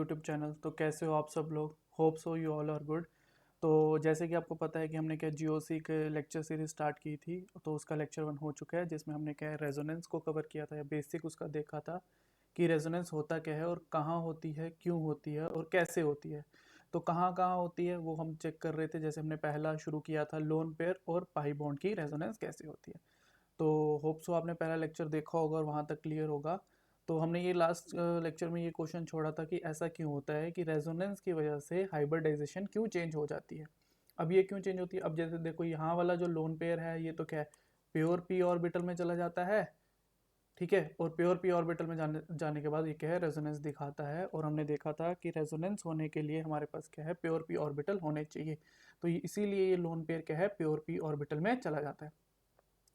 YouTube channel. तो कैसे हो आप सब लोग? Hope so you all are good. तो जैसे कि आपको पता है कि हमने क्या जीओसी के लेक्चर सीरीज स्टार्ट की थी, तो उसका लेक्चर 1 हो चुका है, जिसमें हमने क्या रेजोनेंस को कवर किया था या बेसिक उसका देखा था कि रेजोनेंस होता क्या है और कहाँ होती है, क्यों होती है और कैसे होती है। तो कहाँ कहाँ होती है वो हम चेक कर रहे थे। जैसे हमने पहला शुरू किया था लोन पेयर और पाई बॉन्ड की रेजोनेंस कैसे होती है। तो होप सो आपने पहला लेक्चर देखा होगा और वहाँ तक क्लियर होगा। तो हमने ये लास्ट लेक्चर में ये क्वेश्चन छोड़ा था कि ऐसा क्यों होता है कि रेजोनेंस की वजह से हाइब्रिडाइजेशन क्यों चेंज हो जाती है। अब ये क्यों चेंज होती है? अब जैसे देखो यहाँ वाला जो लोन पेयर है ये तो क्या है, प्योर पी ऑर्बिटल में चला जाता है, ठीक है। और प्योर पी ऑर्बिटल में जाने जाने के बाद ये क्या है, रेजोनेंस दिखाता है। और हमने देखा था कि रेजोनेंस होने के लिए हमारे पास क्या है, प्योर पी ऑर्बिटल होने चाहिए। तो इसीलिए ये लोन पेयर क्या है, प्योर पी ऑर्बिटल में चला जाता है,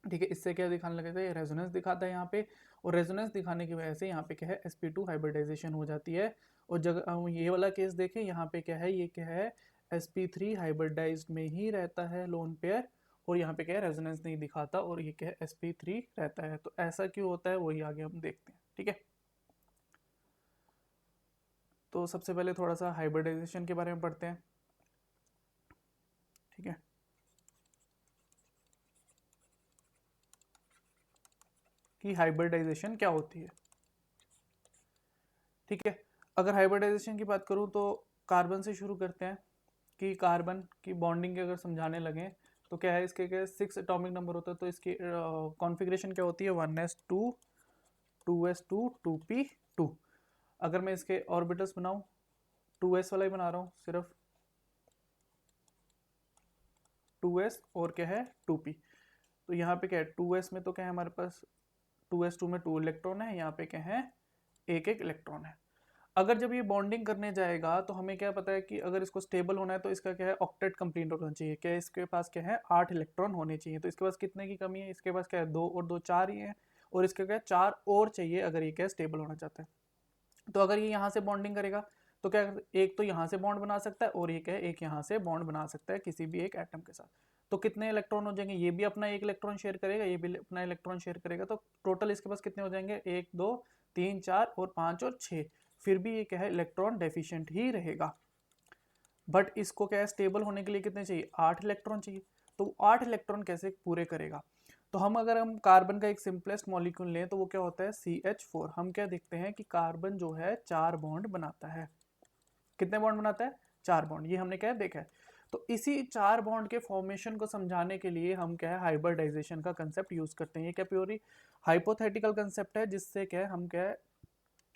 ठीक है। इससे क्या दिखाने लगे थे, रेजोनेंस दिखाता है यहाँ पे। और रेजोनेंस दिखाने की वजह से यहाँ पे क्या है, sp2 हाइब्रिडाइजेशन हो जाती है। और जगह ये वाला केस देखें, यहाँ पे क्या है, ये क्या है, sp3 हाइब्रिडाइज्ड में ही रहता है लोन पेयर। और यहाँ पे क्या है, रेजोनेंस नहीं दिखाता और ये क्या है, sp3 रहता है। तो ऐसा क्यों होता है वही आगे हम देखते हैं, ठीक है। तो सबसे पहले थोड़ा सा हाइब्रिडाइजेशन के बारे में पढ़ते हैं, ठीक है। कि हाइब्रिडाइजेशन क्या होती है, ठीक है। अगर हाइब्रिडाइजेशन की बात करूं तो कार्बन से शुरू करते हैं। कि कार्बन की बॉन्डिंग के अगर समझाने लगे तो क्या है, इसके क्या 6 एटॉमिक नंबर होता है। तो इसकी कॉन्फ़िगरेशन क्या होती है, 1s2 2s2 2p2। अगर मैं इसके ऑर्बिटल्स बनाऊं, 2s वाला ही बना रहा हूँ सिर्फ, 2s और क्या है 2p। तो यहाँ पे क्या है, 2s में तो क्या है हमारे पास, 2s2 में 2 इलेक्ट्रॉन है, यहाँ पे क्या है, एक एक इलेक्ट्रॉन है। अगर जब ये बॉन्डिंग करने जाएगा तो हमें क्या पता है कि अगर इसको स्टेबल होना है तो इसका क्या है, ऑक्टेट कंप्लीट होना चाहिए। क्या इसके पास क्या है, 8 इलेक्ट्रॉन होने चाहिए। तो इसके पास कितने की कमी है, इसके पास क्या है, 2 और 2 4 ही है। और इसका क्या है, 4 और चाहिए अगर ये क्या स्टेबल होना चाहता है। तो अगर ये यहाँ से बॉन्डिंग करेगा तो क्या, एक तो यहाँ से बॉन्ड बना सकता है और ये क्या है, एक यहाँ से बॉन्ड बना सकता है किसी भी एक एटम के साथ। तो कितने इलेक्ट्रॉन हो जाएंगे, ये भी अपना एक इलेक्ट्रॉन शेयर करेगा, ये भी अपना इलेक्ट्रॉन शेयर करेगा। तो टोटल इसके पास कितने हो जाएंगे, 1 2 3 4 और 5 और 6। फिर भी ये क्या है, इलेक्ट्रॉन डेफिशिएंट ही रहेगा। बट इसको क्या है, स्टेबल होने के लिए कितने चाहिए, 8 इलेक्ट्रॉन चाहिए। तो 8 इलेक्ट्रॉन कैसे पूरे करेगा। तो अगर हम कार्बन का एक सिंपलेस्ट मॉलिक्यूल लें तो वो क्या होता है, CH4। हम क्या देखते हैं कि कार्बन जो है 4 बॉन्ड बनाता है। कितने बॉन्ड बनाता है, 4 बॉन्ड। ये हमने क्या है, देखा है। तो इसी 4 बॉन्ड के फॉर्मेशन को समझाने के लिए हम क्या है, हाइब्रिडाइजेशन का कंसेप्ट यूज करते हैं। ये क्या प्योरी हाइपोथेटिकल कंसेप्ट है, जिससे क्या है, हम क्या है,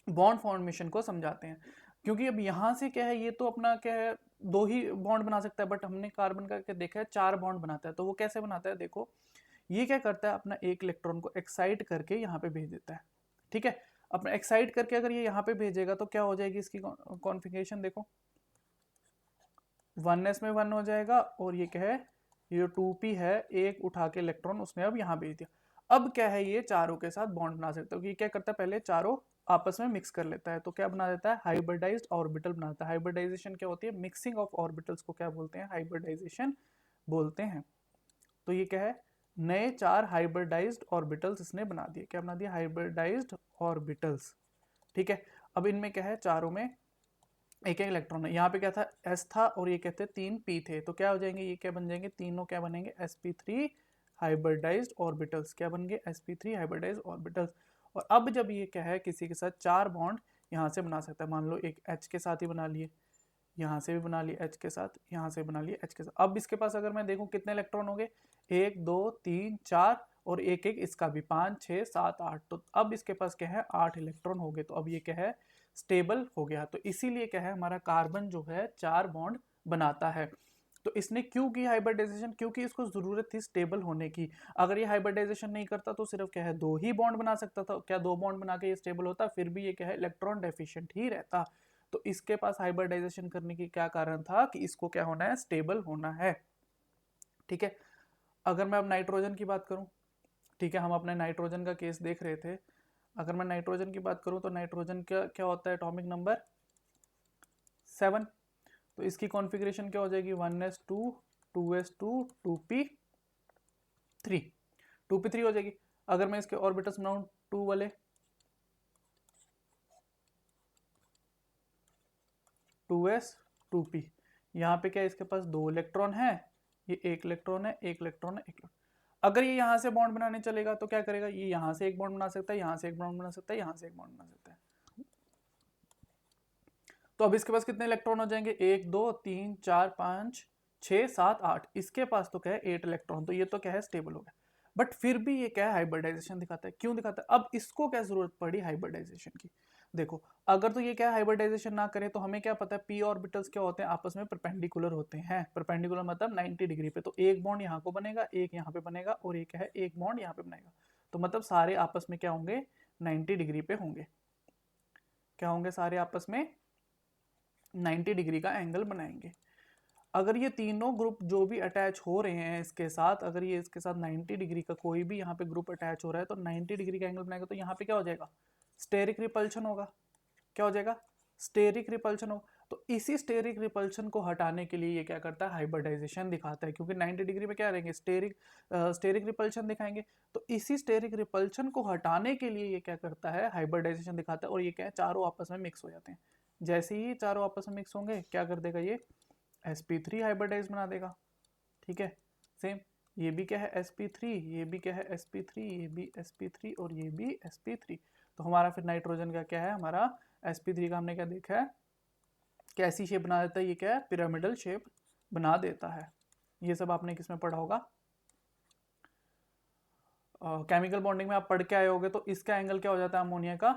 बॉन्ड फॉर्मेशन को समझाते हैं। क्योंकि अब यहाँ से क्या है, ये तो अपना क्या है, 2 ही बॉन्ड बना सकता है। बट हमने कार्बन का क्या देखा है, 4 बॉन्ड बनाता है। तो वो कैसे बनाता है, देखो ये क्या करता है, अपना एक इलेक्ट्रॉन को एक्साइट करके यहाँ पे भेज देता है, ठीक है। अपना एक्साइट करके अगर ये यहाँ पे भेजेगा तो क्या हो जाएगी इसकी कॉन्फ़िगरेशन, देखो 1s में 1 हो जाएगा। और ये क्या है, ये जो 2p है, एक उठा के इलेक्ट्रॉन उसने अब यहाँ भेज दिया। अब क्या है, ये चारों के साथ बॉन्ड बना सकता है। तो ये क्या करता है, पहले चारों आपस में मिक्स कर लेता है। तो क्या बना देता है, हाइब्रिडाइज्ड ऑर्बिटल बनाता है। हाइब्रिडाइजेशन क्या होती है, मिक्सिंग ऑफ ऑर्बिटल्स को क्या बोलते हैं, हाइब्रिडाइजेशन बोलते हैं। तो ये क्या है, नए 4 हाइब्रिडाइज्ड ऑर्बिटल्स इसने बना दिए। क्या बना दिया, हाइब्रिडाइज्ड ऑर्बिटल्स, ठीक है। अब इनमें क्या है, चारों में एक एक इलेक्ट्रॉन है। यहाँ पे क्या था, एस था और ये कहते हैं 3 पी थे। तो क्या हो जाएंगे, ये क्या बन जाएंगे, तीनों क्या बनेंगे, sp3 हाइब्रिडाइज्ड ऑर्बिटल्स। क्या बन गए, sp3 हाइब्रिडाइज्ड ऑर्बिटल्स। और अब जब ये क्या है, किसी के साथ 4 बॉन्ड यहाँ से बना सकता है, मान लो एक H के साथ ही बना लिए, यहाँ से भी बना लिए H के साथ, यहाँ से बना लिए H के साथ। अब इसके पास अगर मैं देखूँ कितने इलेक्ट्रॉन हो गए, 1 2 3 4 और एक एक इसका भी, 5 6 7 8। तो अब इसके पास क्या है, 8 इलेक्ट्रॉन हो गए। तो अब ये क्या है, स्टेबल हो गया। तो इसीलिए क्या है, हमारा कार्बन जो है 4 बॉन्ड बनाता है। तो इसने क्यों की हाइब्रिडाइजेशन, क्योंकि इसको जरूरत थी स्टेबल होने की। अगर ये हाइब्रिडाइजेशन नहीं करता तो सिर्फ क्या है, 2 ही बॉन्ड बना सकता था। क्या 2 बॉन्ड बना के ये स्टेबल होता, फिर भी ये क्या है, इलेक्ट्रॉन डेफिशिएंट ही रहता। तो इसके पास हाइब्रिडाइजेशन करने की क्या कारण था, कि इसको क्या होना है, स्टेबल होना है, ठीक है। अगर मैं अब नाइट्रोजन की बात करूं, ठीक है, हम अपने नाइट्रोजन का केस देख रहे थे। अगर मैं नाइट्रोजन की बात करूं तो नाइट्रोजन का क्या होता है, एटॉमिक नंबर 7। तो इसकी कॉन्फ़िगरेशन क्या हो जाएगी, 1s2 2s2 2p3, 2p3 हो जाएगी। अगर मैं इसके ऑर्बिटल्स बनाऊं 2 वाले, 2s2p। यहाँ पे क्या है, इसके पास 2 इलेक्ट्रॉन है, ये 1 इलेक्ट्रॉन है, 1 इलेक्ट्रॉन है, 1 इलेक्ट्रॉन। अगर ये यहाँ से बॉन्ड बनाने चलेगा तो क्या करेगा, ये यहाँ से एक बॉन्ड बना सकता है, यहाँ से एक बॉन्ड बना सकता है, यहाँ से एक बॉन्ड बना सकता है। तो अब इसके पास कितने इलेक्ट्रॉन हो जाएंगे, 1 2 3 4 5 6 7 8। इसके पास तो क्या है 8 इलेक्ट्रॉन, तो ये तो क्या है स्टेबल हो गया। बट फिर भी ये क्या है हाइब्रिडाइजेशन दिखाता है। क्यों दिखाता है, अब इसको क्या जरूरत पड़ी हाइब्रिडाइजेशन की। देखो अगर तो ये क्या हाइब्रिडाइजेशन ना करे तो हमें क्या पता है पी ऑर्बिटल्स क्या होते हैं, आपस में परपेंडिकुलर होते हैं। परपेंडिकुलर मतलब 90 डिग्री पे। तो एक बॉन्ड यहाँ को बनेगा, एक यहाँ पे बनेगा, और एक है एक बॉन्ड यहाँ पे बनेगा। तो मतलब सारे आपस में क्या होंगे, 90 डिग्री पे होंगे। क्या होंगे, सारे आपस में 90 डिग्री का एंगल बनाएंगे। अगर ये तीनों ग्रुप जो भी अटैच हो रहे हैं इसके साथ, अगर ये इसके साथ 90 डिग्री का कोई भी यहाँ पे ग्रुप अटैच हो रहा है तो 90 डिग्री का एंगल बनाएगा। तो यहाँ पे क्या हो जाएगा, स्टेरिक रिपल्शन होगा। क्या हो जाएगा, स्टेरिक रिपल्शन होगा। तो इसी स्टेरिक रिपल्शन को हटाने के लिए ये क्या करता है, हाइब्रिडाइजेशन दिखाता है। क्योंकि 90 डिग्री पे क्या रहेंगे, स्टेरिक रिपल्शन दिखाएंगे। तो इसी स्टेरिक रिपल्शन को हटाने के लिए ये क्या करता है, हाइब्रिडाइजेशन दिखाता है। और ये क्या है, चारों आपस में मिक्स हो जाते हैं। जैसे ही चारों आपस में मिक्स होंगे क्या कर देगा, ये sp3 हाइब्रिडाइज बना देगा। ठीक है, सेम ये भी क्या है sp3, ये भी क्या है sp3, ये भी sp3 और ये भी sp3। तो हमारा फिर नाइट्रोजन का क्या है, हमारा sp3 का हमने क्या देखा है, कैसी शेप बना देता है, ये क्या है पिरामिडल शेप बना देता है। ये सब आपने किसमें पढ़ा होगा, केमिकल बॉन्डिंग में आप पढ़ के आए होगे। तो इसका एंगल क्या हो जाता है अमोनिया का,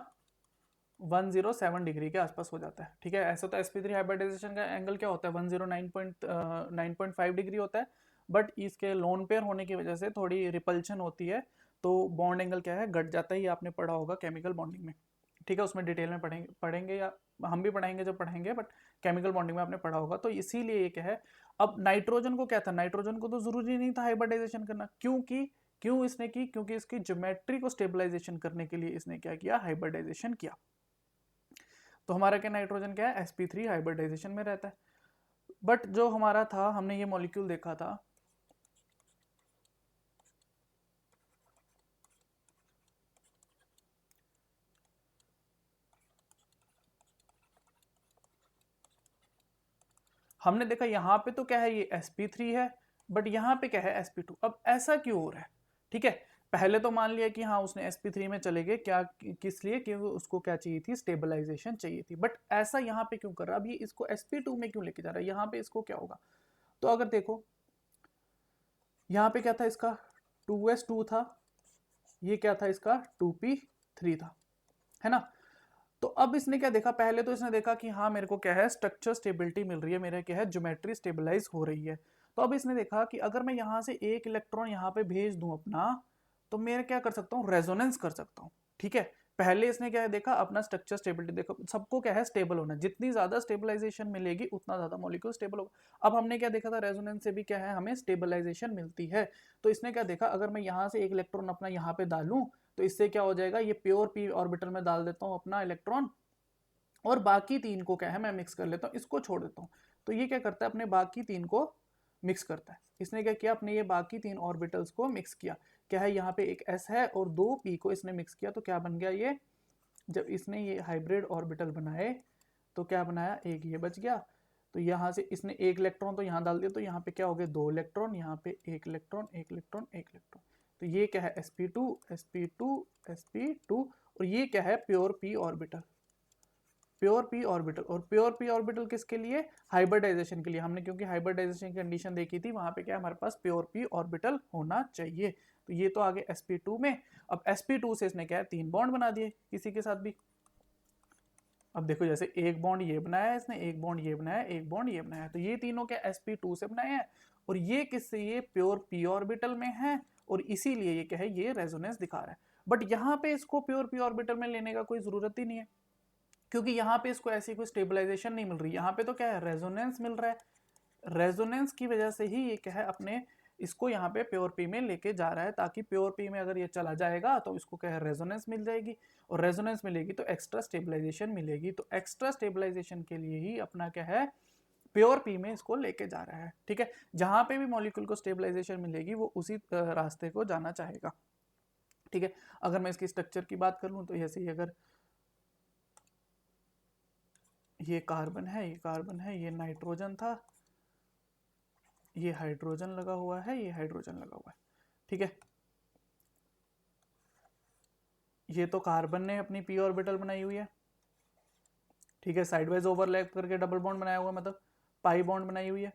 107 डिग्री के आसपास हो जाता है। ठीक है, ऐसे तो sp3 हाइब्रिडाइजेशन का एंगल क्या होता है, 109.5 डिग्री होता है। बट इसके लोन पेयर होने की वजह से थोड़ी रिपल्शन होती है, तो बॉन्ड एंगल क्या है, घट जाता है। ये आपने पढ़ा होगा केमिकल बॉन्डिंग में। ठीक है, उसमें डिटेल में पढ़ेंगे या हम भी पढ़ाएंगे जब पढ़ेंगे, बट केमिकल बॉन्डिंग में आपने पढ़ा होगा। तो इसीलिए ये क्या है, अब नाइट्रोजन को क्या था, नाइट्रोजन को तो जरूरी नहीं था हाइब्रिडाइजेशन करना। क्यों इसने की, क्योंकि इसकी ज्योमेट्री को स्टेबलाइजेशन करने के लिए इसने क्या किया, हाइब्रिडाइजेशन किया। तो हमारा क्या नाइट्रोजन क्या है, sp3 हाइब्रिडाइजेशन में रहता है। बट जो हमारा था, हमने ये मॉलिक्यूल देखा था, हमने देखा यहाँ पे तो क्या है, ये sp3 है, बट यहाँ पे क्या है sp2। अब ऐसा क्यों हो रहा है, ठीक है। पहले तो मान लिया कि हाँ उसने sp3 में चले गए, क्या किस लिए, क्योंकि उसको क्या चाहिए थी, स्टेबलाइजेशन चाहिए थी। बट ऐसा यहाँ पे क्यों कर रहा है, अब ये इसको sp2 में क्यों लेके जा रहा है, यहाँ पे इसको क्या होगा। तो अगर देखो यहाँ पे क्या था, इसका 2s2 था, ये क्या था, इसका 2p3 था, है ना। तो अब इसने क्या देखा, पहले तो इसने देखा कि हाँ मेरे को क्या है, स्ट्रक्चर स्टेबिलिटी मिल रही है, मेरा क्या है, ज्योमेट्री स्टेबलाइज हो रही है। तो अब इसने देखा कि अगर मैं यहाँ से एक इलेक्ट्रॉन यहाँ पे भेज दूं अपना, तो मैं क्या कर सकता हूँ, रेजोनेंस कर सकता हूँ। ठीक है, पहले इसने क्या देखा, अपना स्ट्रक्चर स्टेबिलिटी देखो, सबको क्या है, स्टेबल होना। जितनी ज्यादा स्टेबलाइजेशन मिलेगी उतना ज्यादा मॉलिक्यूल स्टेबल होगा। अब हमने क्या देखा था, रेजोनेंस से भी क्या है, हमें स्टेबलाइजेशन मिलती है। तो इसने क्या देखा, अगर मैं यहाँ से एक इलेक्ट्रॉन अपना यहाँ पे डालूं तो इससे क्या हो जाएगा, ये प्योर पी ऑर्बिटल में डाल देता हूँ अपना इलेक्ट्रॉन, और बाकी तीन को क्या है, मैं मिक्स कर लेता हूँ, इसको छोड़ देता हूँ। तो ये क्या करता है, अपने बाकी तीन को मिक्स करता है। इसने क्या किया, अपने ये बाकी तीन ऑर्बिटल्स को मिक्स किया। क्या है, यहाँ पे एक s है और 2p को इसने मिक्स किया, तो क्या बन गया ये, जब इसने ये हाइब्रिड ऑर्बिटल बनाए तो क्या बनाया, एक ये बच गया। तो यहाँ से इसने एक इलेक्ट्रॉन तो यहाँ डाल दिया, तो यहाँ पे क्या हो गए, 2 इलेक्ट्रॉन, यहाँ पे एक इलेक्ट्रॉन, एक इलेक्ट्रॉन, एक इलेक्ट्रॉन। तो ये क्या है, sp2 sp2 sp2, और ये क्या है, pure p orbital, pure P orbital. और प्योर पी ऑर्बिटल किसके लिए, हाइब्रिडाइजेशन के लिए। हमने क्योंकि हाइब्रिडाइजेशन की कंडीशन देखी थी, वहां पे क्या हमारे पास प्योर पी ऑर्बिटल होना चाहिए। तो ये तो आगे sp2 में। अब sp2 से इसने क्या है, 3 बॉन्ड बना दिए किसी के साथ भी। अब देखो, जैसे एक बॉन्ड ये बनाया है इसने, एक बॉन्ड ये बनाया, एक बॉन्ड ये बनाया, तो ये तीनों क्या sp2 से बनाए हैं। और ये किससे, ये प्योर पी ऑर्बिटल में है, और इसीलिए ये क्या है, ये रेजोनेंस दिखा रहा है। बट यहाँ पे इसको प्योर पी ऑर्बिटल में लेने का कोई जरूरत ही नहीं है, क्योंकि यहाँ पे इसको ऐसी कोई स्टेबलाइजेशन नहीं मिल रही। यहाँ पे तो क्या है, रेजोनेंस मिल रहा है। रेजोनेंस की वजह से ही ये क्या है, अपने इसको यहाँ पे प्योर पी में लेके जा रहा है, ताकि प्योर पी में अगर ये चला जाएगा तो इसको क्या है, रेजोनेंस मिल जाएगी। और रेजोनेंस मिलेगी तो एक्स्ट्रा स्टेबलाइजेशन मिलेगी। तो एक्स्ट्रा स्टेबलाइजेशन के लिए ही अपना क्या है, प्योर पी में इसको लेके जा रहा है। ठीक है, जहां पे भी मॉलिक्यूल को स्टेबलाइजेशन मिलेगी वो उसी रास्ते को जाना चाहेगा। ठीक है, अगर मैं इसकी स्ट्रक्चर की बात कर लूँ तो ऐसे ही, अगर ये कार्बन है, ये कार्बन है, ये नाइट्रोजन था, ये हाइड्रोजन लगा हुआ है, ये हाइड्रोजन लगा हुआ है। ठीक है, ये तो कार्बन ने अपनी पी ऑर्बिटल बनाई हुई है। ठीक है, साइडवाइज ओवरलैप करके डबल बॉन्ड बनाया हुआ, मतलब पाई बॉन्ड बनाई हुई है।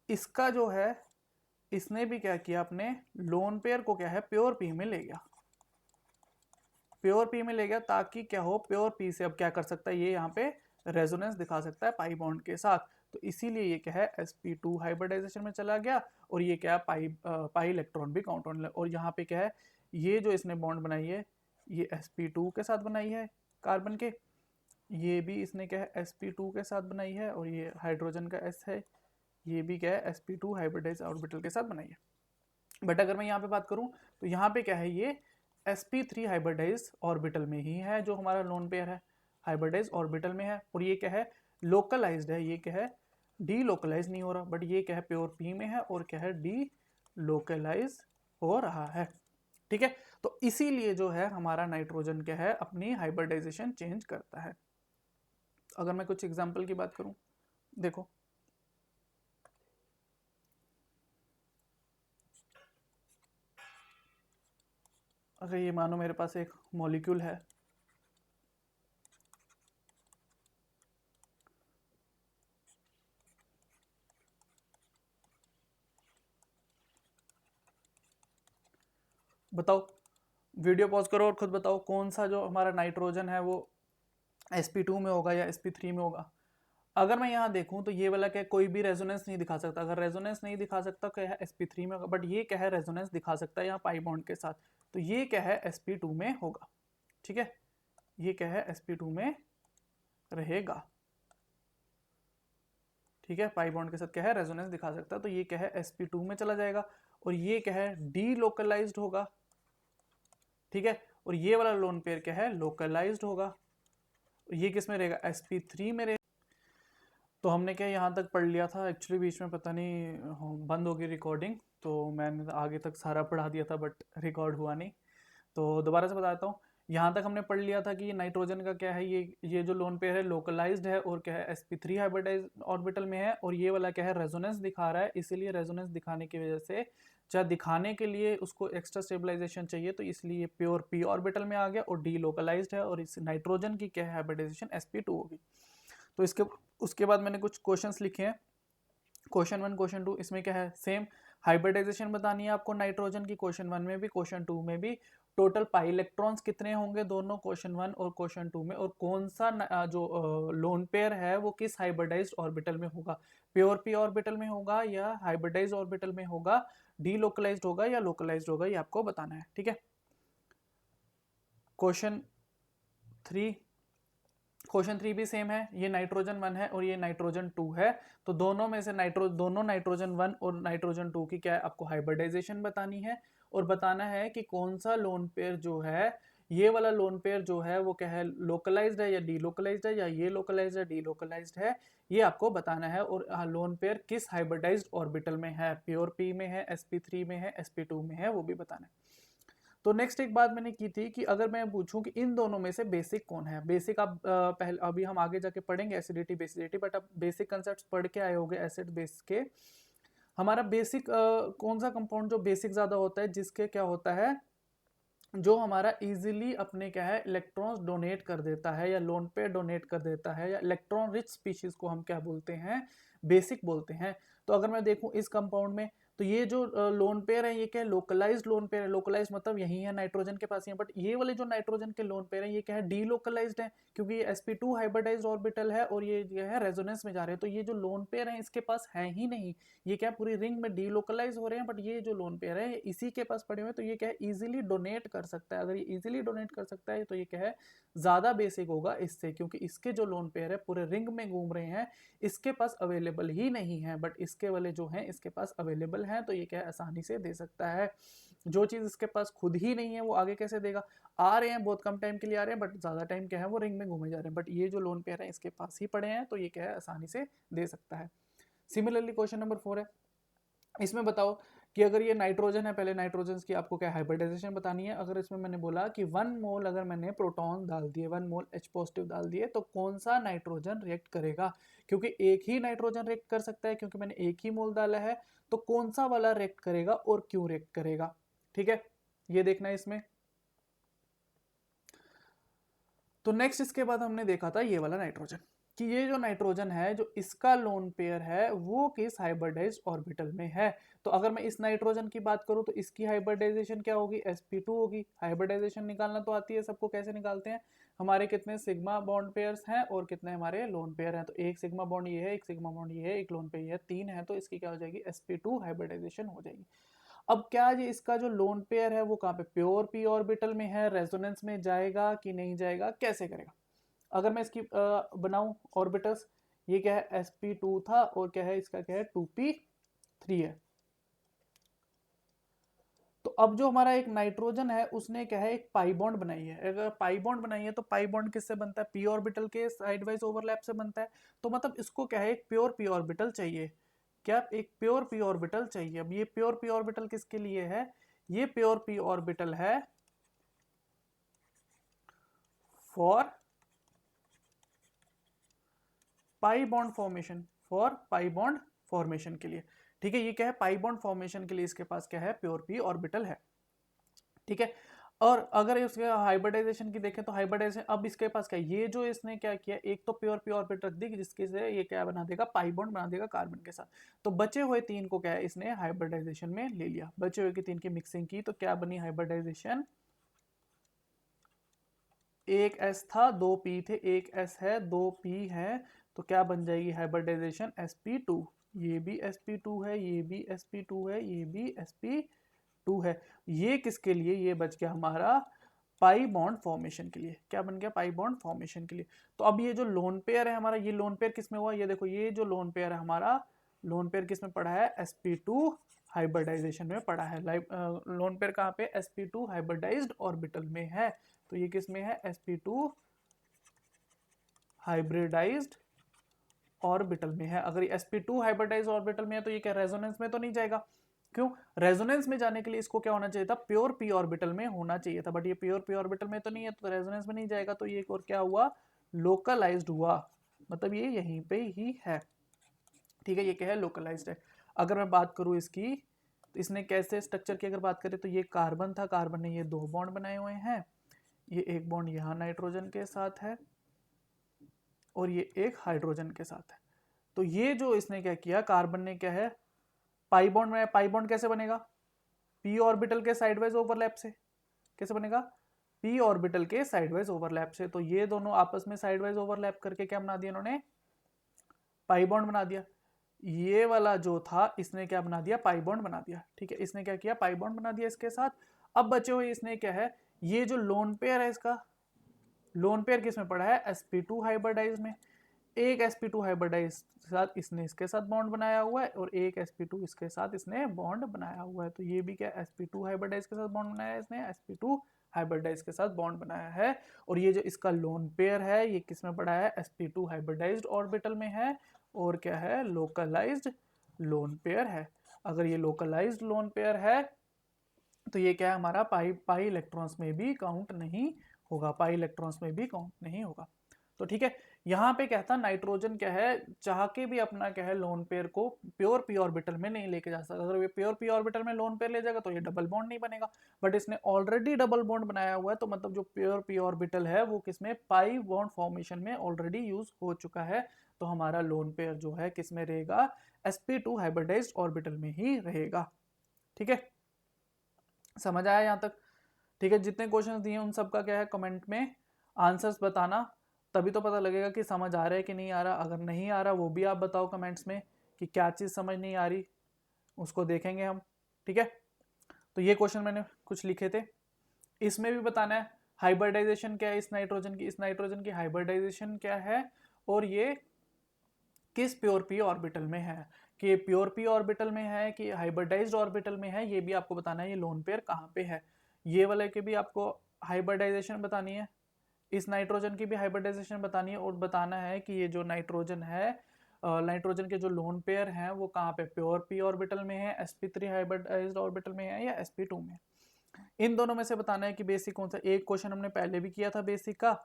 इसका जो है, इसने भी क्या किया, अपने लोन पेयर को क्या है प्योर पी में ले गया, प्योर पी में ले गया, ताकि क्या हो, प्योर पी से अब क्या कर सकता है, ये यहाँ पे रेजोनेंस दिखा सकता है पाई बॉन्ड के साथ। तो इसीलिए ये क्या है sp2 हाइब्रिडाइजेशन में चला गया, और ये क्या है पाई इलेक्ट्रॉन भी काउंट होने लगा। और यहाँ पे क्या है, ये जो इसने बॉन्ड बनाई है ये sp2 के साथ बनाई है कार्बन के, ये भी इसने क्या है sp2 के साथ बनाई है, और ये हाइड्रोजन का s है, ये भी क्या है sp2 हाइब्रिडाइज ऑर्बिटल के साथ बनाई है। बट अगर मैं यहाँ पे बात करूँ तो यहाँ पे क्या है, ये sp3 हाइब्रिडाइज ऑर्बिटल में ही है, जो हमारा लोन पेयर है हाइब्रिडाइज ऑर्बिटल में है, और ये क्या है लोकलाइज्ड है, ये क्या है डी लोकलाइज नहीं हो रहा, बट ये क्या है प्योर पी में है और क्या है डी लोकलाइज हो रहा है। ठीक है, तो इसीलिए जो है हमारा नाइट्रोजन क्या है अपनी हाइब्रिडाइजेशन चेंज करता है। अगर मैं कुछ एग्जांपल की बात करूं, देखो अगर ये मानो मेरे पास एक मॉलिक्यूल है, बताओ, वीडियो पॉज करो और खुद बताओ कौन सा जो हमारा नाइट्रोजन है वो sp2 में होगा या sp3 में होगा। अगर मैं यहाँ देखूं तो ये वाला क्या कोई भी रेजोनेंस नहीं दिखा सकता, अगर रेजोनेंस नहीं दिखा सकता क्या है sp3 में होगा, बट ये क्या है रेजोनेंस दिखा सकता है यहाँ पाई बॉन्ड के साथ, तो ये क्या है sp2 में होगा। ठीक है, ये क्या है sp2 में रहेगा। ठीक है, पाई बॉन्ड के साथ क्या है रेजोनेंस दिखा सकता है, तो ये क्या है sp2 में चला जाएगा, और ये क्या है डी लोकलाइज्ड होगा। ठीक है, और ये वाला लोन पेयर क्या है लोकलाइज्ड होगा, ये किस में रहेगा sp3 में रहेगा। तो हमने क्या यहाँ तक पढ़ लिया था, एक्चुअली बीच में पता नहीं बंद हो गई रिकॉर्डिंग, तो मैंने आगे तक सारा पढ़ा दिया था बट रिकॉर्ड हुआ नहीं। तो दोबारा से बताता हूँ, यहाँ तक हमने पढ़ लिया था कि नाइट्रोजन का क्या है, ये जो लोन पेयर है लोकलाइज्ड है और क्या है sp3 हाइब्रिडाइज ऑर्बिटल में है, और ये वाला क्या है रेजोनेंस दिखा रहा है, इसीलिए रेजोनेंस दिखाने की वजह से चाहे दिखाने के लिए उसको एक्स्ट्रा स्टेबलाइजेशन चाहिए, तो इसलिए प्योर पी ऑर्बिटल में आ गया और डी लोकलाइज्ड है, और इस नाइट्रोजन की क्या है हाइब्रिडाइजेशन sp2 होगी। तो इसके उसके बाद मैंने कुछ क्वेश्चंस लिखे हैं, क्वेश्चन 1 क्वेश्चन 2, इसमें क्या है सेम हाइब्रिडाइजेशन बतानी है आपको नाइट्रोजन की, क्वेश्चन 1 में भी क्वेश्चन 2 में भी, टोटल पाई इलेक्ट्रॉन्स कितने होंगे दोनों क्वेश्चन 1 और क्वेश्चन 2 में, और कौन सा जो लोन पेयर है वो किस हाइब्रिडाइज्ड ऑर्बिटल में होगा, प्योर पी ऑर्बिटल में होगा या हाइब्रिडाइज्ड ऑर्बिटल में होगा, डीलोकलाइज्ड होगा या लोकलाइज्ड होगा, ये आपको बताना है। ठीक है, क्वेश्चन 3, क्वेश्चन 3 भी सेम है, ये नाइट्रोजन 1 है और ये नाइट्रोजन 2 है, तो दोनों में से दोनों नाइट्रोजन 1 और नाइट्रोजन 2 की क्या है आपको हाइब्रिडाइजेशन बतानी है, और बताना है कि कौन सा लोन पेयर जो है, ये वाला लोन पेयर जो है वो क्या है लोकलाइज्ड है या डीलोकलाइज्ड है, या ये लोकलाइज्ड है डीलोकलाइज्ड है, ये आपको बताना है। और लोन पेयर किस हाइब्रिडाइज्ड ऑर्बिटल में है, प्योर पी में है, sp3 में है, sp2 में है, वो भी बताना है। तो नेक्स्ट एक बात मैंने की थी कि अगर मैं पूछूं कि इन दोनों में से बेसिक कौन है, बेसिक आप पहले अभी हम आगे जाके पढ़ेंगे एसिडिटी बेसिडिटी, बट आप बेसिक कंसेप्ट पढ़ के आए होंगे एसिड बेस के। हमारा बेसिक कौन सा कंपाउंड जो बेसिक ज्यादा होता है, जिसके क्या होता है जो हमारा इजीली अपने क्या है इलेक्ट्रॉन्स डोनेट कर देता है या लोन पे डोनेट कर देता है, या इलेक्ट्रॉन रिच स्पीशीज को हम क्या बोलते हैं बेसिक बोलते हैं। तो अगर मैं देखूं इस कंपाउंड में, तो ये जो लोन पेयर है ये क्या है लोकलाइज्ड लोन पेयर है, लोकलाइज्ड मतलब यही है नाइट्रोजन के पास ही है, बट ये वाले जो नाइट्रोजन के लोन पेयर है ये क्या है डीलोकलाइज्ड है, क्योंकि ये sp2 हाइब्रिडाइज्ड ऑर्बिटल है और ये जो है रेजोनेंस में जा रहे हैं, तो ये जो लोन पेयर है इसके पास है ही नहीं, ये क्या पूरी रिंग में डीलोकलाइज हो रहे हैं, बट ये जो लोन पेयर है इसी के पास पड़े हुए हैं, तो ये क्या है इजीली डोनेट कर सकता है। अगर ये इजीली डोनेट कर सकता है तो ये क्या है ज्यादा बेसिक होगा इससे, क्योंकि इसके जो लोन पेयर है पूरे रिंग में घूम रहे हैं, इसके पास अवेलेबल ही नहीं है, बट इसके वाले जो हैं इसके पास अवेलेबल हैं, तो ये क्या है आसानी से दे सकता है। जो चीज इसके पास खुद ही नहीं है वो आगे कैसे देगा, आ रहे हैं बहुत कम टाइम के लिए आ रहे हैं, बट ज्यादा टाइम क्या है वो रिंग में घूमे जा रहे हैं, बट ये जो लोन पेयर है इसके पास ही पड़े हैं, तो ये क्या है आसानी से दे सकता है। सिमिलरली क्वेश्चन नंबर 4 है, इसमें बताओ कि अगर ये नाइट्रोजन है, पहले नाइट्रोजन की आपको क्या हाइब्रिडाइजेशन बतानी है। अगर इसमें मैंने बोला कि 1 मोल अगर मैंने प्रोटॉन डाल दिए, 1 मोल H पॉजिटिव डाल दिए, तो कौन सा नाइट्रोजन रिएक्ट करेगा, क्योंकि एक ही नाइट्रोजन रिएक्ट कर सकता है, क्योंकि मैंने एक ही मोल डाला है, तो कौन सा वाला रिएक्ट करेगा और क्यों रिएक्ट करेगा। ठीक है, ये देखना है इसमें। तो नेक्स्ट इसके बाद हमने देखा था ये वाला नाइट्रोजन, कि ये जो नाइट्रोजन है, जो इसका लोन पेयर है, वो किस हाइब्रिडाइज्ड ऑर्बिटल में है। तो अगर मैं इस नाइट्रोजन की बात करूं तो इसकी हाइब्रिडाइजेशन क्या होगी, sp2 होगी। हाइब्रिडाइजेशन निकालना तो आती है सबको, कैसे निकालते हैं, हमारे कितने सिग्मा बॉन्ड पेयर्स हैं और कितने हमारे लोन पेयर हैं। तो एक सिग्मा बॉन्ड ये है, एक सिग्मा बॉन्ड ये है, एक लोन पेयर ये है, 3 है, तो इसकी क्या हो जाएगी, sp2 हाइब्रिडाइजेशन हो जाएगी। अब क्या ये इसका जो लोन पेयर है वो कहाँ पे, प्योर p ऑर्बिटल में है, रेजोनेंस में जाएगा कि नहीं जाएगा, कैसे करेगा। अगर मैं इसकी बनाऊं ऑर्बिटल्स, ये क्या है, sp2 था और क्या है इसका, क्या है 2p3 है। तो अब जो हमारा एक नाइट्रोजन है उसने क्या है एक पाई बॉन्ड बनाई है। अगर पाई बॉन्ड बनाई है तो पाई बॉन्ड किससे बनता है, p ऑर्बिटल के साइडवाइज ओवरलैप से बनता है। तो मतलब इसको क्या है एक प्योर p ऑर्बिटल चाहिए, क्या एक प्योर p ऑर्बिटल चाहिए। अब ये प्योर p ऑर्बिटल किसके लिए है, ये प्योर p ऑर्बिटल है for pi bond formation, for pi bond formation के लिए। ठीक है, ये क्या है पाई बॉन्ड फॉर्मेशन के लिए इसके पास क्या है प्योर p ऑर्बिटल है। ठीक है, और अगर इसके हाइब्रिडाइजेशन की देखें तो हाइब्रिडाइजेशन अब इसके पास क्या है, ये जो इसने क्या किया, एक तो प्योर p ऑर्बिटल रख दी जिसके से ये क्या बना देगा, पाई बॉन्ड बना देगा कार्बन के साथ। तो बचे हुए 3 को क्या है इसने हाइब्रिडाइजेशन में ले लिया, बचे हुए के 3 की मिक्सिंग की, तो क्या बनी हाइब्रिडाइजेशन, एक S था 2 P थे, एक S है 2 P है, तो क्या बन जाएगी हाइब्रिडाइजेशन sp2। ये भी sp2 है, ये भी sp2 है, ये भी sp2 है। ये किसके लिए, ये बच गया हमारा पाई बॉन्ड फॉर्मेशन के लिए। क्या बन गया, पाई बॉन्ड फॉर्मेशन के लिए। तो अब ये जो लोन पेयर है हमारा, ये लोन पेयर किसमें हुआ, ये देखो ये जो लोन पेयर है हमारा, लोन पेयर किसमें पड़ा है, sp2 हाइब्रिडाइजेशन में पड़ा है। लोन पेयर कहाँ पे, sp2 हाइब्रिडाइज्ड ऑर्बिटल में है। तो ये किस में है, sp2 हाइब्रिडाइज्ड ऑर्बिटल में है। अगर ये sp2 हाइब्रिडाइज्ड ऑर्बिटल में है तो ये क्या रेजोनेंस में तो नहीं जाएगा, क्यों, रेजोनेंस में जाने के लिए इसको क्या होना चाहिए था, प्योर p ऑर्बिटल में होना चाहिए था, बट ये प्योर p ऑर्बिटल में तो नहीं है, तो रेजोनेंस में नहीं जाएगा। तो ये और क्या हुआ, लोकलाइज्ड हुआ, मतलब ये यहीं पे ही है। ठीक है, ये क्या है लोकलाइज्ड है। अगर मैं बात करूं इसकी, तो इसने कैसे स्ट्रक्चर की अगर बात करें तो ये कार्बन था, कार्बन ने ये 2 बॉन्ड बनाए हुए हैं, ये एक बॉन्ड यहाँ नाइट्रोजन के साथ है और ये एक हाइड्रोजन के साथ है। तो ये जो इसने क्या किया, कार्बन ने क्या है पाई बॉन्ड में, पाई बॉन्ड कैसे बनेगा, p ऑर्बिटल के साइडवाइज ओवरलैप से, कैसे बनेगा, p ऑर्बिटल के साइडवाइज ओवरलैप से। तो ये दोनों आपस में साइडवाइज ओवरलैप करके क्या बना दिया इन्होंने, पाई बॉन्ड बना दिया। ये वाला जो था इसने क्या बना दिया, पाई बॉन्ड बना दिया। ठीक है, इसने क्या किया, पाई बॉन्ड बना दिया इसके साथ। अब बचे हुए इसने क्या है, ये जो लोन पेयर है इसका, लोन पेयर किस में पड़ा है, sp2 हाइब्रिडाइज में। एक sp2 हाइब्रिडाइज के साथ इसने इसके साथ बॉन्ड बनाया हुआ है और एक sp2 इसके साथ इसने बॉन्ड बनाया हुआ है। तो ये भी क्या sp2 हाइब्रिडाइज के साथ बॉन्ड बनाया है इसने, sp2 हाइब्रिडाइज के साथ बॉन्ड बनाया है। और ये जो इसका लोन पेयर है ये किस में पड़ा है, sp2 हाइब्रिडाइज्ड ऑर्बिटल में है और क्या है लोकलाइज्ड लोन पेयर है। अगर ये लोकलाइज्ड लोन पेयर है तो ये क्या है हमारा पाई इलेक्ट्रॉन्स में भी काउंट नहीं होगा, पाई इलेक्ट्रॉन्स में भी काउंट नहीं होगा। तो ठीक है, यहाँ पे क्या था, नाइट्रोजन क्या है चाह के भी अपना क्या है लोन पेयर को प्योर p ऑर्बिटल में नहीं लेके जा सकता। अगर ये प्योर p ऑर्बिटल में लोन पेयर ले जाएगा तो ये डबल बॉन्ड नहीं बनेगा, बट इसने ऑलरेडी डबल बॉन्ड बनाया हुआ है, तो मतलब जो प्योर p ऑर्बिटल है वो किसमें, पाई बॉन्ड फॉर्मेशन में ऑलरेडी यूज हो चुका है। तो हमारा लोन पेयर जो है किसमें रहेगा, sp2 हाइब्रिडाइज्ड ऑर्बिटल में ही रहेगा। ठीक है, समझ आया यहाँ तक। ठीक है, जितने क्वेश्चंस दिए उन सबका क्या है कमेंट में आंसर्स बताना, तभी तो पता लगेगा कि समझ आ रहा है कि नहीं आ रहा। अगर नहीं आ रहा वो भी आप बताओ कमेंट्स में कि क्या चीज़ समझ नहीं आ रही, उसको देखेंगे हम। ठीक है, तो ये क्वेश्चन मैंने कुछ लिखे थे, इसमें भी बताना है हाइब्रिडाइजेशन क्या है इस नाइट्रोजन की, इस नाइट्रोजन की हाइब्रिडाइजेशन क्या है और ये किस प्योर p ऑर्बिटल में है, कि प्योर p ऑर्बिटल में है कि हाइब्रिडाइज्ड ऑर्बिटल में है, ये भी आपको बताना है। ये लोन पेयर कहाँ पे है, ये वाले के भी आपको हाइब्रिडाइजेशन बतानी है, इस नाइट्रोजन की भी हाइब्रिडाइजेशन बतानी है और बताना है कि ये जो नाइट्रोजन है नाइट्रोजन के जो लोन पेयर हैं वो कहाँ पे प्योर p ऑर्बिटल में है, sp3 हाइब्रिडाइज्ड ऑर्बिटल में है या sp2 में। इन दोनों में से बताना है कि बेसिक कौन सा। एक क्वेश्चन हमने पहले भी किया था बेसिक का,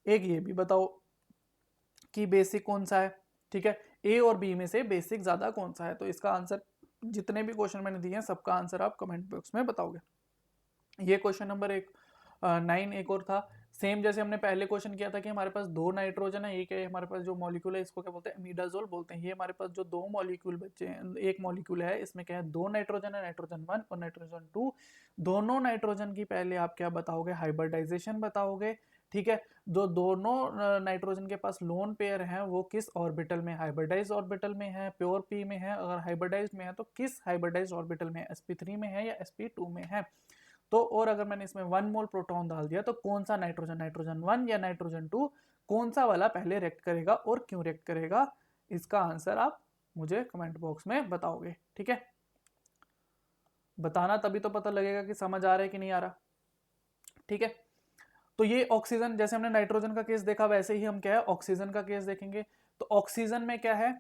एक ये भी बताओ कि बेसिक कौन सा है। ठीक है, ए और बी में से बेसिक ज्यादा कौन सा है। तो इसका आंसर, जितने भी क्वेश्चन मैंने दिए हैं सबका आंसर आप कमेंट बॉक्स में बताओगे। ये क्वेश्चन नंबर 9 एक और था, सेम जैसे हमने पहले क्वेश्चन किया था कि हमारे पास दो नाइट्रोजन है, एक है हमारे पास जो मॉलिक्यूल है इसको क्या बोलते हैं, इमिडाजोल बोलते हैं। ये हमारे पास जो दो मॉलिक्यूल बचे हैं, एक मॉलिक्यूल है इसमें क्या है, दो नाइट्रोजन है, नाइट्रोजन 1 और नाइट्रोजन 2। दोनों नाइट्रोजन की पहले आप क्या बताओगे, हाइब्रिडाइजेशन बताओगे। ठीक है, जो दोनों नाइट्रोजन के पास लोन पेयर हैं वो किस ऑर्बिटल में, हाइब्रिडाइज ऑर्बिटल में है, प्योर पी में है, अगर हाइब्रिडाइज में है तो किस हाइब्रिडाइज ऑर्बिटल में, sp3 में है या sp2 में है। तो और अगर मैंने इसमें 1 मोल प्रोटॉन डाल दिया तो कौन सा नाइट्रोजन, नाइट्रोजन 1 या नाइट्रोजन 2, कौन सा वाला पहले रिएक्ट करेगा और क्यों रिएक्ट करेगा, इसका आंसर आप मुझे कमेंट बॉक्स में बताओगे। ठीक है, बताना तभी तो पता लगेगा कि समझ आ रहा है कि नहीं आ रहा। ठीक है, तो ये ऑक्सीजन, जैसे हमने नाइट्रोजन का केस देखा वैसे ही हम क्या है ऑक्सीजन का केस देखेंगे। तो ऑक्सीजन में क्या है,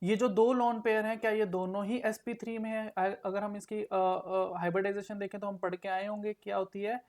ये जो दो लोन पेयर हैं क्या ये दोनों ही sp3 में है। अगर हम इसकी हाइब्रिडाइजेशन देखें तो हम पढ़ के आए होंगे क्या होती है,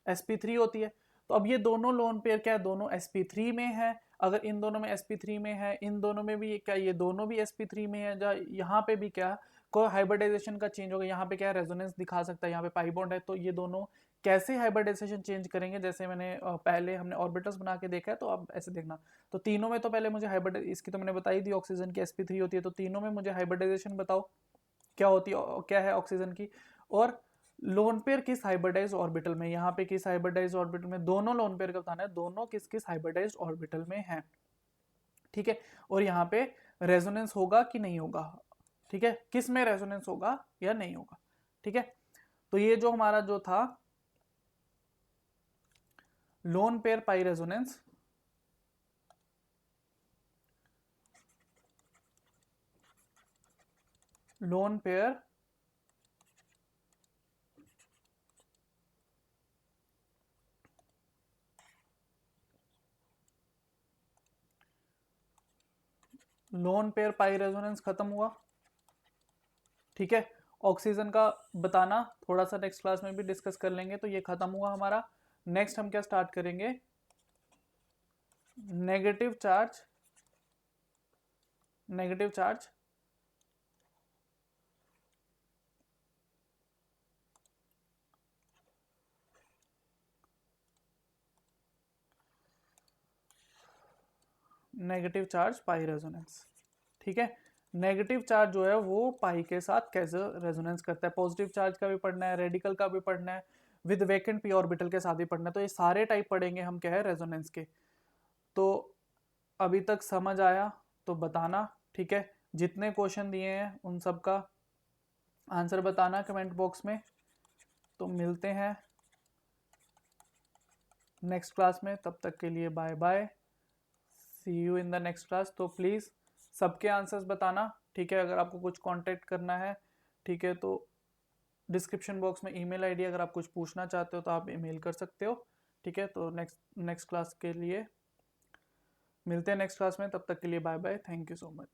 sp3 होती है। तो अब ये दोनों लोन पेयर क्या है, दोनों sp3 में है। अगर इन दोनों में sp3 में है, इन दोनों में भी क्या ये दोनों भी sp3 में है, या यहाँ पे भी क्या को हाइब्रिडाइजेशन का चेंज होगा, यहाँ पे क्या रेजोनेंस दिखा सकता है, यहाँ पे पाई बॉन्ड है। तो ये दोनों कैसे हाइब्रिडाइजेशन चेंज करेंगे, जैसे मैंने पहले हमने ऑर्बिटल्स बना के देखा है, तो आप ऐसे देखना। तो तीनों में तो पहले मुझे हाइब्रिड, इसकी तो मैंने बताई दी ऑक्सीजन की sp3 होती है, तो तीनों में मुझे हाइब्रिडाइजेशन बताओ क्या होती है, क्या है ऑक्सीजन की। और लोन पेयर किस हाइब्रिडाइज्ड ऑर्बिटल में, यहाँ पे किस हाइब्रिडाइज्ड ऑर्बिटल में, दोनों लोन पेयर का बताना है, दोनों किस किस हाइब्रिडाइज्ड ऑर्बिटल में है। ठीक है, और यहाँ पे रेजोनेंस होगा कि नहीं होगा। ठीक है, किस में रेजोनेंस होगा या नहीं होगा। ठीक है, तो ये जो हमारा जो था lone pair pi resonance, lone pair lone pair pi resonance खत्म हुआ। ठीक है, ऑक्सीजन का बताना थोड़ा सा नेक्स्ट क्लास में भी डिस्कस कर लेंगे। तो ये खत्म हुआ हमारा। नेक्स्ट हम क्या स्टार्ट करेंगे, negative charge, negative charge negative charge pi resonance. ठीक है, नेगेटिव चार्ज जो है वो पाई के साथ कैसे रेजोनेंस करता है, पॉजिटिव चार्ज का भी पढ़ना है, रेडिकल का भी पढ़ना है, विद वैकेंट पी ऑर्बिटल के साथ भी पढ़ना है। तो ये सारे टाइप पढ़ेंगे हम क्या है रेजोनेंस के। तो अभी तक समझ आया तो बताना। ठीक है, जितने क्वेश्चन दिए हैं उन सब का आंसर बताना कमेंट बॉक्स में। तो मिलते हैं नेक्स्ट क्लास में, तब तक के लिए bye bye, see you in the next class. तो प्लीज़ सबके आंसर्स बताना। ठीक है, अगर आपको कुछ कांटेक्ट करना है, ठीक है, तो डिस्क्रिप्शन बॉक्स में ईमेल आईडी, अगर आप कुछ पूछना चाहते हो तो आप ईमेल कर सकते हो। ठीक है, तो नेक्स्ट क्लास के लिए मिलते हैं नेक्स्ट क्लास में, तब तक के लिए bye bye, thank you so much.